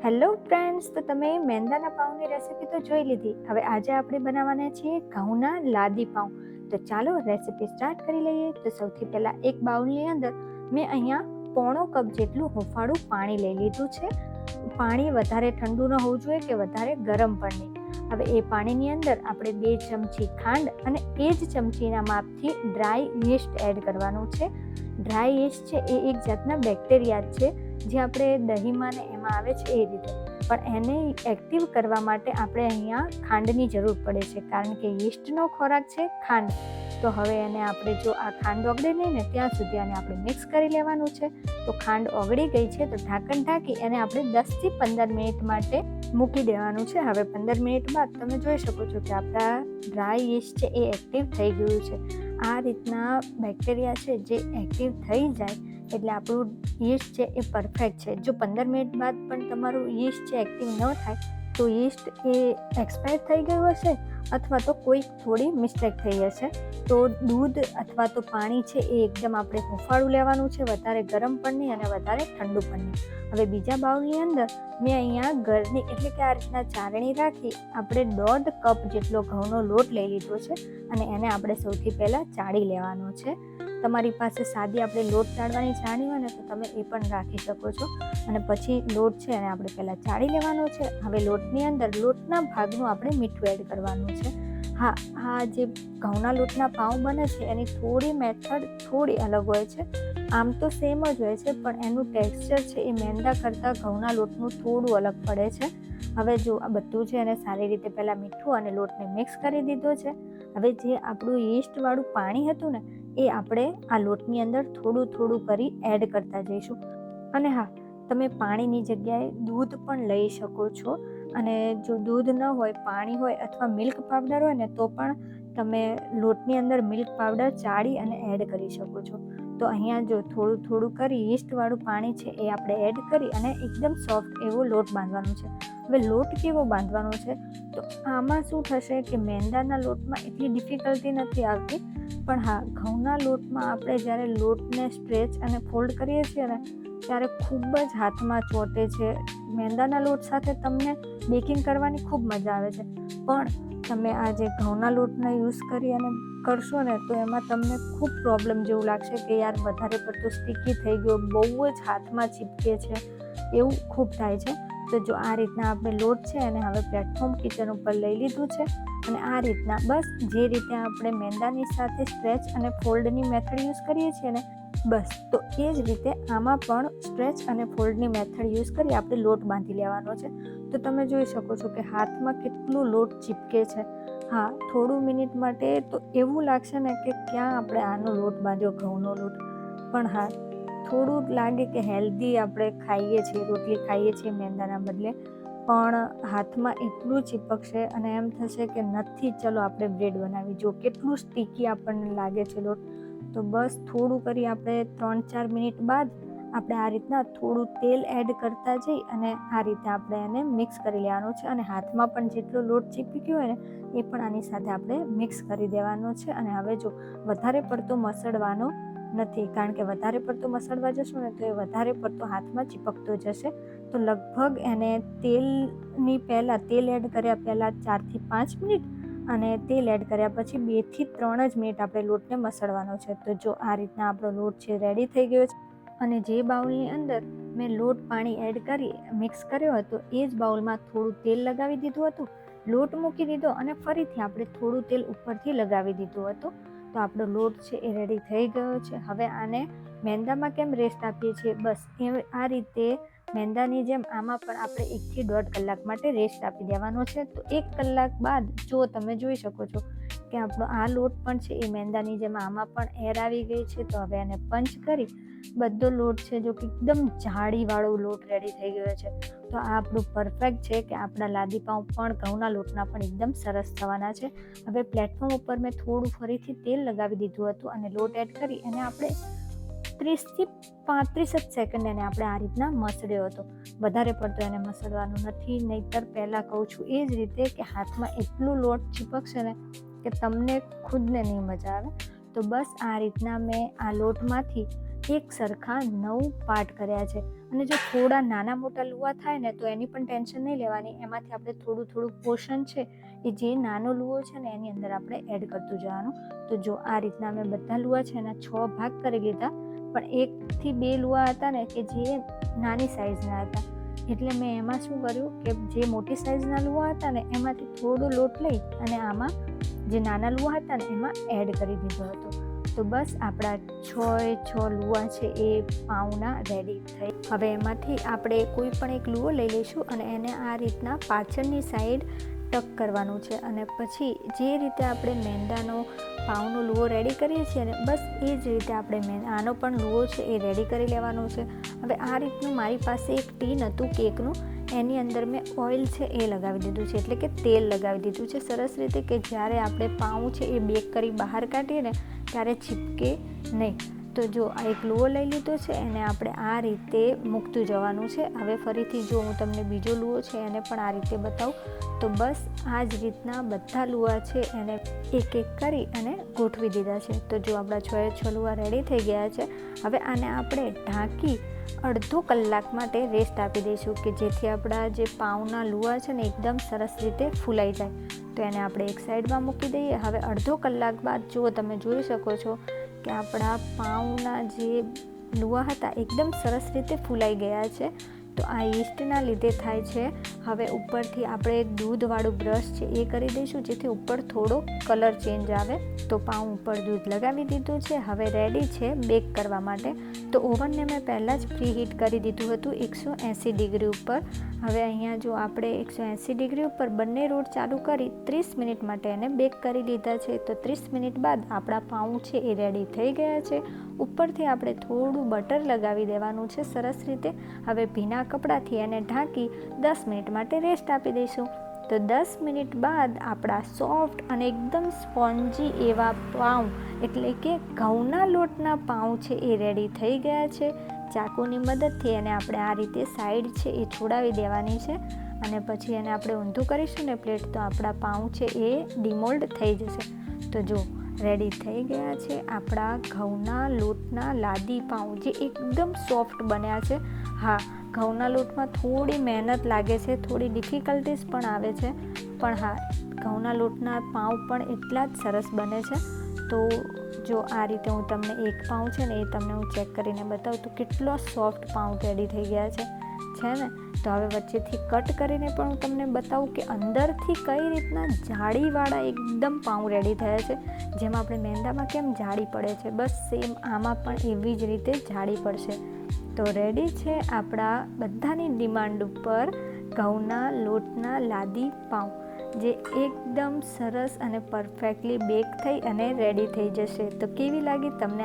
Hello friends, તો તમે મેંદાના પાઉંની recipe તો જોઈ લીધી. હવે આજે આપણે બનાવવાના છીએ ઘઉંના લાદી પાઉં. તો ચાલો રેસીપી સ્ટાર્ટ કરી લઈએ. તો સૌથી પહેલાં એક બાઉલની અંદર મેં અહીંયા પોણો કપ જેટલું હુંફાળું પાણી લઈ લીધું છે. પાણી વધારે ઠંડુ ન હોવું જોઈએ કે વધારે ગરમ પણ નહીં. હવે એ પાણીની અંદર આપણે 2 ચમચી ખાંડ અને એ જ ચમચીના માપથી ડ્રાય યીસ્ટ એડ કરવાનું છે. ડ્રાય યીસ્ટ છે એ એક જાતના બેક્ટેરિયા છે જે આપણે દહીંમાં ને એમાં આવે છે એ રીતે, પણ એને એક્ટિવ કરવા માટે આપણે અહીંયા ખાંડની જરૂર પડે છે, કારણ કે યીસ્ટનો ખોરાક છે ખાંડ. તો હવે એને આપણે જો આ ખાંડ ઓગળે નહીં ને ત્યાં સુધી આને આપણે મિક્સ કરી લેવાનું છે. તો ખાંડ ઓગળી ગઈ છે તો ઢાંકણ ઢાંકી એને આપણે 10થી 15 મિનિટ માટે મૂકી દેવાનું છે. હવે 15 મિનિટ બાદ તમે જોઈ શકો છો કે આપણા ડ્રાય યીસ્ટ છે એ એક્ટિવ થઈ ગયું છે. આ રીતના બેક્ટેરિયા છે જે એક્ટિવ થઈ જાય એટલે આપણું યીસ્ટ છે એ પરફેક્ટ છે. જો 15 મિનિટ બાદ પણ તમારું યીસ્ટ છે એક્ટિવ ન થાય તો યીસ્ટ એ એક્સપાયર થઈ ગયું હશે અથવા તો કોઈ થોડી મિસ્ટેક થઈ હશે. તો દૂધ અથવા તો પાણી છે એ એકદમ આપણે હુંફાળું લેવાનું છે, વધારે ગરમ પણ નહીં અને વધારે ઠંડુ પણ નહીં. હવે બીજા બાઉલની અંદર મેં અહીંયા ઘરની એટલે કે આ રીતના ચારણી રાખી આપણે 1.5 કપ જેટલો ઘઉંનો લોટ લઈ લીધો છે અને એને આપણે સૌથી પહેલાં ચાળી લેવાનો છે. તમારી પાસે સાદી આપણે લોટ ચાળવાની ચાળણી હોય ને તો તમે એ પણ રાખી શકો છો. અને પછી લોટ છે એને આપણે પહેલાં ચાળી લેવાનો છે. હવે લોટની અંદર લોટના ભાગનું આપણે મીઠું એડ કરવાનું છે. હા, જે ઘઉંના લોટના પાઉં બને છે એની થોડી મેથડ થોડી અલગ હોય છે. આમ તો સેમ જ હોય છે, પણ એનું ટેક્સચર છે એ મેંદા કરતાં ઘઉંના લોટનું થોડું અલગ પડે છે. હવે જો આ બધું છે એને સારી રીતે પહેલાં મીઠું અને લોટને મિક્સ કરી દીધો છે. હવે જે આપણું યીસ્ટવાળું પાણી હતું ને એ આપણે આ લોટની અંદર થોડું થોડું કરી એડ કરતા જઈશું. અને હા, તમે પાણીની જગ્યાએ દૂધ પણ લઈ શકો છો. અને જો દૂધ ન હોય, પાણી હોય અથવા મિલ્ક પાવડર હોય ને તો પણ તમે લોટની અંદર મિલ્ક પાવડર ચાળી અને એડ કરી શકો છો. તો અહીંયા જો થોડું થોડું કરી યીસ્ટવાળું પાણી છે એ આપણે એડ કરી અને એકદમ સોફ્ટ એવો લોટ બાંધવાનો છે. હવે લોટ કેવો બાંધવાનો છે તો આમાં શું થશે કે મેંદાના લોટમાં એટલી ડિફિકલ્ટી નથી આવતી, પણ હા, ઘઉંના લોટમાં આપણે જ્યારે લોટને સ્ટ્રેચ અને ફોલ્ડ કરીએ છીએ ને ત્યારે ખૂબ જ હાથમાં ચોંટે છે. મેંદાના લોટ સાથે તમને બેકિંગ કરવાની ખૂબ મજા આવે છે, પણ તમે આ જે ઘઉંના લોટનો યુઝ કરી અને કરશો ને તો એમાં તમને ખૂબ પ્રોબ્લેમ જેવું લાગશે કે યાર વધારે પડતું સ્ટીકી થઈ ગયો, બહુ જ હાથમાં ચીપકે છે, એવું ખૂબ થાય છે. તો જો આ રીતના આપણે લોટ છે અને હવે પ્લેટફોર્મ કિચન ઉપર લઈ લીધું છે અને આ રીતના બસ જે રીતે આપણે મેંદાની સાથે સ્ટ્રેચ અને ફોલ્ડની મેથડ યુઝ કરીએ છીએ ને બસ તો એ જ રીતે આમાં પણ સ્ટ્રેચ અને ફોલ્ડની મેથડ યુઝ કરી આપણે લોટ બાંધી લેવાનો છે. તો તમે જોઈ શકો છો કે હાથમાં કેટલું લોટ ચીપકે છે. હા, થોડું મિનિટ માટે તો એવું લાગશે ને કે ક્યાં આપણે આનો લોટ બાંધ્યો, ઘઉંનો લોટ. પણ હા, થોડું લાગે કે હેલ્ધી આપણે ખાઈએ છીએ, રોટલી ખાઈએ છીએ મેંદાના બદલે, પણ હાથમાં એટલું ચીપકશે અને એમ થશે કે નથી, ચલો આપણે બ્રેડ બનાવી. જો કેટલું સ્ટીકી આપણને લાગે છે લોટ. તો બસ થોડું કરી આપણે 3-4 મિનિટ બાદ આપણે આ રીતના થોડું તેલ એડ કરતા જઈ અને આ રીતે આપણે એને મિક્સ કરી લેવાનું છે. અને હાથમાં પણ જેટલો લોટ ચીપક્યો હોય ને એ પણ આની સાથે આપણે મિક્સ કરી દેવાનો છે. અને હવે જો વધારે પડતો મસળવાનો નથી, કારણ કે વધારે પડતો મસળવા જશું ને તો એ વધારે પડતો હાથમાં ચીપકતો જશે. તો લગભગ એને તેલ એડ કર્યા પહેલાં 4થી 5 મિનિટ અને તેલ એડ કર્યા પછી 2થી 3 જ મિનિટ આપણે લોટને મસળવાનો છે. તો જો આ રીતના આપણો લોટ છે રેડી થઈ ગયો છે. અને જે બાઉલની અંદર મેં લોટ પાણી એડ કરી મિક્સ કર્યો હતો એ જ બાઉલમાં થોડું તેલ લગાવી દીધું હતું, લોટ મૂકી દીધો અને ફરીથી આપણે થોડું તેલ ઉપરથી લગાવી દીધું હતું. તો આપણો લોટ છે એ રેડી થઈ ગયો છે. હવે આને મેંદામાં કેમ રેસ્ટ આપીએ છીએ, બસ આ રીતે મેંદાની જેમ આમાં પણ આપણે 1 થી 1.5 કલાક માટે રેસ્ટ આપી દેવાનો છે. તો 1 કલાક બાદ જો તમે જોઈ શકો છો કે આપણો આ લોટ પણ છે એ મેંદાની જેમ આમાં પણ એર આવી ગઈ છે. તો હવે એને પંચ કરી બધો લોટ છે જો કે એકદમ જાળીવાળો લોટ રેડી થઈ ગયો છે. તો આ આપણું પરફેક્ટ છે કે આપણા લાદી પાઉં પણ ઘઉંના લોટના પણ એકદમ સરસ થવાના છે. હવે પ્લેટફોર્મ ઉપર મેં થોડું ફરીથી તેલ લગાવી દીધું હતું અને લોટ એડ કરી અને આપણે 30થી 35 જ સેકન્ડ એને આપણે આ રીતના મસળ્યો હતો. વધારે પડતો એને મસળવાનું નથી, નહીંતર પહેલાં કહું છું એ જ રીતે કે હાથમાં એટલું લોટ ચીપકશે ને કે તમને ખુદને નહીં મજા આવે. તો બસ આ રીતના મેં આ લોટમાંથી એક સરખા 9 પાર્ટ કર્યા છે અને જો થોડા નાના મોટા લુવા થાય ને તો એની પણ ટેન્શન નહીં લેવાની, એમાંથી આપણે થોડું પોર્શન છે એ જે નાનો લુઓ છે ને એની અંદર આપણે એડ કરતું જવાનું. તો જો આ રીતના મેં બધા લુવા છે એના 6 ભાગ કરી લીધા, પણ 1 થી 2 લુવા હતા ને કે જે નાની સાઇઝના હતા, એટલે મેં એમાં શું કર્યું કે જે મોટી સાઇઝના લુવા હતા ને એમાંથી થોડો લોટ લઈ અને આમાં જે નાના લુવા હતા ને એમાં એડ કરી દીધો હતો. તો બસ આપણા 6 લુવા છે એ પાઉંના રેડી થઈ. હવે એમાંથી આપણે કોઈ પણ એક લુઓ લઈ લઈશું અને એને આ રીતના પાછળની સાઈડ ટક કરવાનું છે, અને પછી જે રીતે આપણે મેંદાનો પાઉંનો લુઓ રેડી કરીએ છીએ ને બસ એ જ રીતે આપણે આનો પણ લુઓ છે એ રેડી કરી લેવાનો છે. હવે આ રીતનું મારી પાસે એક ટીન હતું કેકનું, એની અંદર મેં ઓઇલ છે એ લગાવી દીધું છે, એટલે કે તેલ લગાવી દીધું છે સરસ રીતે, કે જ્યારે આપણે પાઉં છે એ બેક કરી બહાર કાઢીએ ને ત્યારે ચીપકે નહીં. તો જો આ એક લુઓ લઈ લીધો છે, એને આપણે આ રીતે મૂકતું જવાનું છે. હવે ફરીથી જો હું તમને બીજો લુઓ છે એને પણ આ રીતે બતાવું, તો બસ આ જ રીતના બધા લુઆ છે એને એક કરી અને ગોઠવી દીધા છે. તો જો આપણા 6 લુઆ રેડી થઈ ગયા છે. હવે આને આપણે ઢાંકી અડધો કલાક માટે રેસ્ટ આપી દઈશું, કે જેથી આપણા જે પાઉંના લુઆ છે ને એકદમ સરસ રીતે ફૂલાઈ જાય. તો એને આપણે એક સાઈડમાં મૂકી દઈએ. હવે અડધો કલાક બાદ જો તમે જોઈ શકો છો કે આપણા પાઉંના જે લુઆ હતા એકદમ સરસ રીતે ફૂલાઈ ગયા છે. તો આ યીસ્ટના લીધે થાય છે. હવે ઉપરથી આપણે દૂધવાળું બ્રશ છે એ કરી દઈશું, જેથી ઉપર થોડો કલર ચેન્જ આવે. તો પાઉં ઉપર દૂધ લગાવી દીધું છે. હવે રેડી છે બેક કરવા માટે. તો ઓવનને મેં પહેલાં જ પ્રીહીટ કરી દીધું હતું 180 ડિગ્રી ઉપર. હવે અહીંયા જો આપણે 180 ડિગ્રી ઉપર બંને રોડ ચાલુ કરી 30 મિનિટ માટે એને બેક કરી લીધા છે. તો 30 મિનિટ બાદ આપણા પાઉં છે એ રેડી થઈ ગયા છે. ઉપરથી આપણે થોડું બટર લગાવી દેવાનું છે સરસ રીતે. હવે ભીના કપડાથી એને ઢાંકી 10 મિનિટ માટે રેસ્ટ આપી દઈશું. તો 10 મિનિટ બાદ આપણા સોફ્ટ અને એકદમ સ્પોન્જી એવા પાઉં, એટલે કે ઘઉંના લોટના પાઉં છે એ રેડી થઈ ગયા છે. ચાકુની મદદથી એને આપણે આ રીતે સાઈડ છે એ છોડાવી દેવાની છે, અને પછી એને આપણે ઊંધું કરીશું ને પ્લેટ, તો આપણા પાઉં છે એ ડિમોલ્ડ થઈ જશે. તો જો રેડી થઈ ગયા છે આપણા ઘઉંના લોટના લાદી પાઉં, જે એકદમ સોફ્ટ બન્યા છે. હા, ઘઉંના લોટમાં થોડી મહેનત લાગે છે, થોડી ડિફિકલ્ટીઝ પણ આવે છે, પણ હા, ઘઉંના લોટના પાઉં પણ એટલા જ સરસ બને છે. તો જો આ રીતે હું તમને એક પાઉં છે ને એ તમને હું ચેક કરીને બતાવું તો કેટલો સોફ્ટ પાઉં રેડી થઈ ગયા છે ને. તો હવે વચ્ચેથી કટ કરીને પણ હું તમને બતાવું કે અંદરથી કઈ રીતના જાળીવાળા એકદમ પાઉં રેડી થયા છે. જેમ આપણે મેંદામાં કેમ જાળી પડે છે, બસ સેમ આમાં પણ એવી જ રીતે જાળી પડશે. તો રેડી છે આપણા બધાની ડિમાન્ડ ઉપર ઘઉંના લોટના લાદી પાઉં, જે એકદમ સરસ અને પરફેક્ટલી બેક થઈ અને રેડી થઈ જશે. તો કેવી લાગી તમને